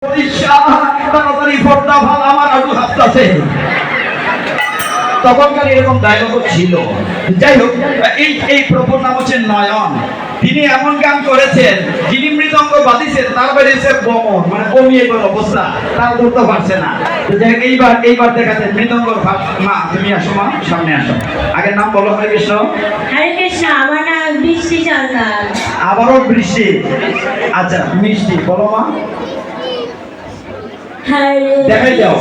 তাড়াতাড়ি পর্দা ভাল, আমার আলু হাসতেছে। তখনকার এরকম ডায়লগ ছিল। যাই হোক, এই প্রভুর নাম হচ্ছে নয়ন। তিনি এমন গান করেছেন, যিনি মৃদঙ্গ বাজিয়েছেন তার বেরিয়েছে বমন, মানে কমিয়ে গেল অবস্থা, তার ধরতে পারছে না। এইবার দেখাচ্ছেন মৃদঙ্গর মা, তুমি আসো মা, সামনে আসো। আগের নাম বলো। হরে কৃষ্ণ। হরে কৃষ্ণ। আমার নাম বৃষ্টি সরকার। আবারও বৃষ্টি। আচ্ছা, মিষ্টি বলো মা। দেখাই দাও।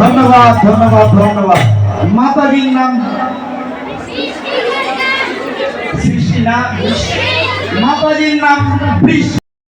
ধন্যবাদ ধন্যবাদ ধন্যবাদ। মাতাজির নাম সৃষ্টি না, মাতাজির নাম বৃষ্টি।